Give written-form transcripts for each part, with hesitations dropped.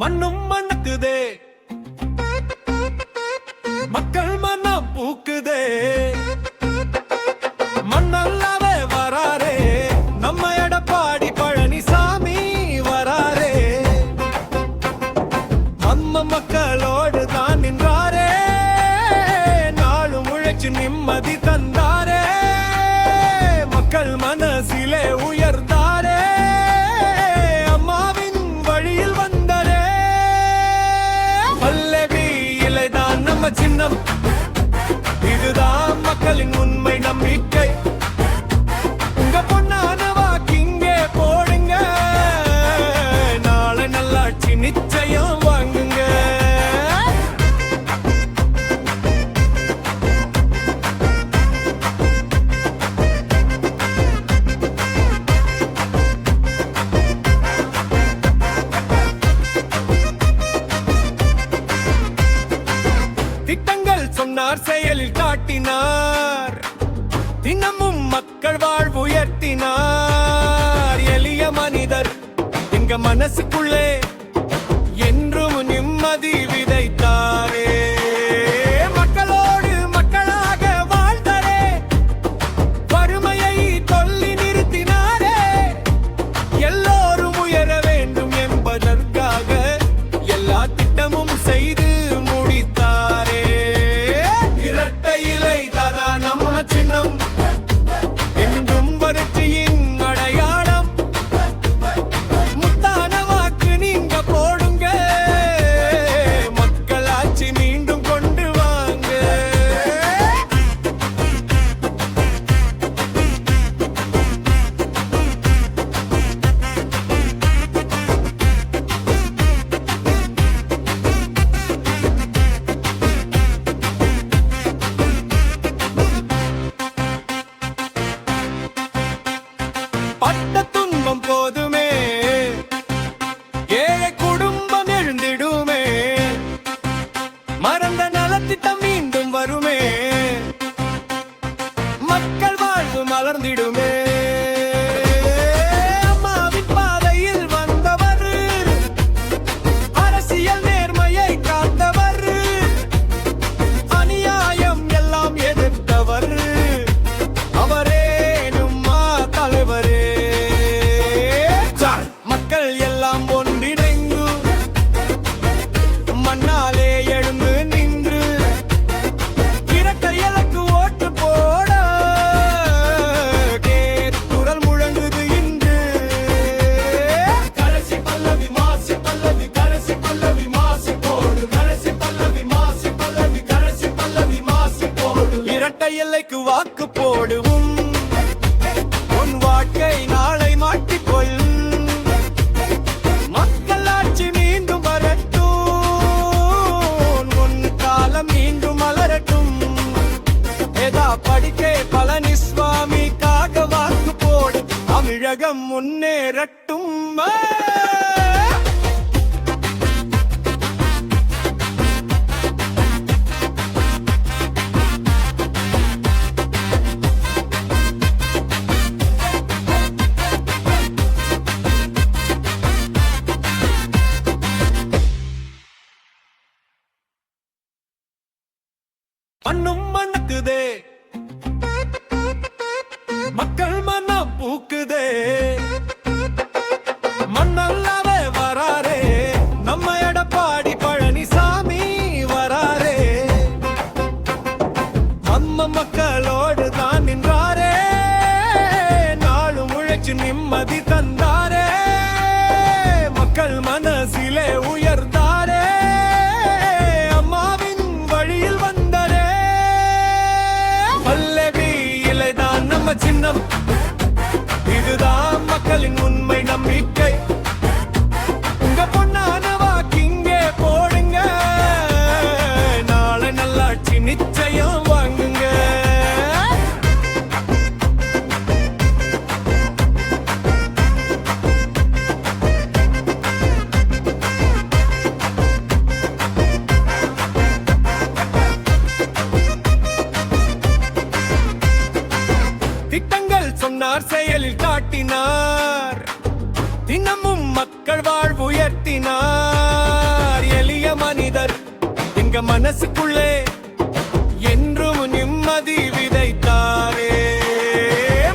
மண்ணும் மணக்குதே, மக்கள் மனம் பூக்குதே, மண்ணல்லாவே வராரே நம்ம எடப்பாடி பழனிசாமி வராரே. நம்ம மக்களோடு தான் நின்றாரே, நாளும் உழைச்சு நிம்மதி தந்தாரே, மக்கள் மனசிலே உயர்ந்தாரே, அம்மாவின் வழியில் வந்தாரே. பல்லவி இலைதான் நம்ம சின்னம், இதுதான் மக்களின் உண்மை நம்பிக்கை. உங்க பொண்ணான வாக்கிங்கே போடுங்க, நாளை நல்லாட்சி நிச்சயம் வாங்குங்க. திட்டங்கள் சொன்னார், செயலில் காட்டினார், தினமும் மக்கள் வாழ்வு உயர்த்தினார். எளிய மனிதர் எங்க மனசுக்குள்ளே என்றும் நிம்மதி விதைத்தாரே. மக்களோடு மக்களாக வாழ்ந்தாரே, வறுமையை சொல்லி நிறுத்தினாரே, எல்லோரும் உயர வேண்டும் என்பதற்காக எல்லா திட்டமும் செய்து முடித்தாரே. இரட்டை இலை தானா நம்ம சின்னம், என்றும் வறட்சியின் அடையாளம். முத்தான வாக்கு நீங்க போடுங்க, மக்களாட்சி மீண்டும் கொண்டு வாங்க. பட்ட துன்பம் போதுமே, ஏழை குடும்பம் எழுந்திடுமே, மறந்த நலத்திட்டம் மீண்டும் வருமே, மக்கள் வாழ்வு மலர்ந்திடுமே. அம்மாவின் பாதையில் வந்தவர், அரசியல் நேர்மையை காத்தவர், அநியாயம் எல்லாம் எதிர்த்தவர், அவரே நம்மா தலைவரே. மக்கள் எல்லாம் ஒன்றிணைந்து மண்ணாலே எழுந்து நின்று இரட்டை இலக்கு ஓட்டு போட குரல் முழங்குது இன்று. கடைசி பல்லவி மாசி பல்லவி, கடைசி பல்லவி மாசி போடு, கடைசி பல்லவி மாசி பல்லவி, கடைசி பல்லவி மாசி போடு. இரட்டை எல்லைக்கு வாக்கு போடுவோம், உன் வாழ்க்கை நாளை மாற்றிக்கொள். மக்களாட்சி மீண்டும் வரட்டும், உன் காலம் மீண்டும் மலரட்டும். ஏதா படிக்கே பழனிஸ்வாமிக்காக வாக்கு போடு, தமிழகம் முன்னேறட்டும். மண்ணும் மணக்குதே, மக்கள் மனம் பூக்குதே, மண்ணல்லாவே வராரே நம்ம எடப்பாடி பழனிசாமி வராரே. நம்ம மக்களோடு தான் நின்றாரே, நாளும் உழைச்சு நிம்மதி தந்தாரே, மக்கள் மனசிலே உயர்ந்தாரே, அம்மாவின் வழியில் வந்தாரே. பல்லவி இலைதான் நம்ம சின்னம், இதுதான் மக்களின் உண்மை நம்பிக்கை. உங்க பொண்ணான வாக்கிங்கே போடுங்க, நாளை நல்லாட்சி நிச்சயம் வாங்குங்க. திட்டங்கள் சொன்னார், செயலில் காட்டினார், தினமும் மக்கள் வாழ்வு உயர்த்தினார். எங்க மனசுக்குள்ளே என்றும் நிம்மதி விதைத்தாரே.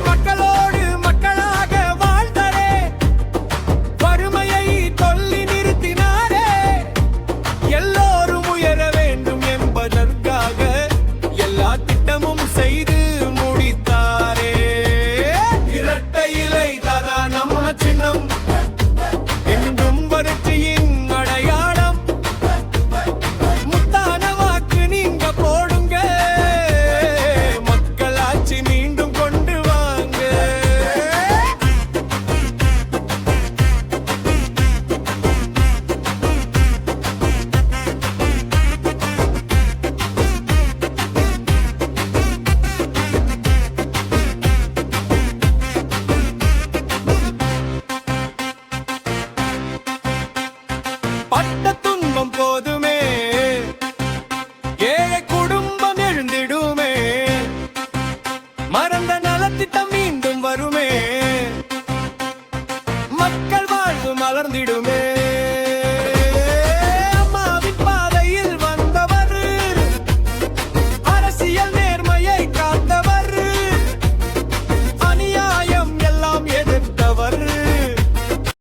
மக்களோடு மக்களாக வாழ்ந்தாரே, வறுமையை சொல்லி நிறுத்தினாரே. எல்லோரும் உயர வேண்டும் என்பதற்காக எல்லா திட்டமும் செய்து முடித்தாரே. இரட்டை இலை தாதா நம்ம சின்னம், என்றும் வறட்சியின் அடையாளம். முத்தான வாக்கு நீங்க போடுங்க, மக்களாட்சி மீண்டும் கொண்டு வாங்க. பட்ட துன்பம் போதுமே, ஏழை குடும்பம் எழுந்திடுமே. மறந்த நலத்திட்டம் மீண்டும் வருமே, மக்கள் வாழ்வு மலர்ந்திடுமே.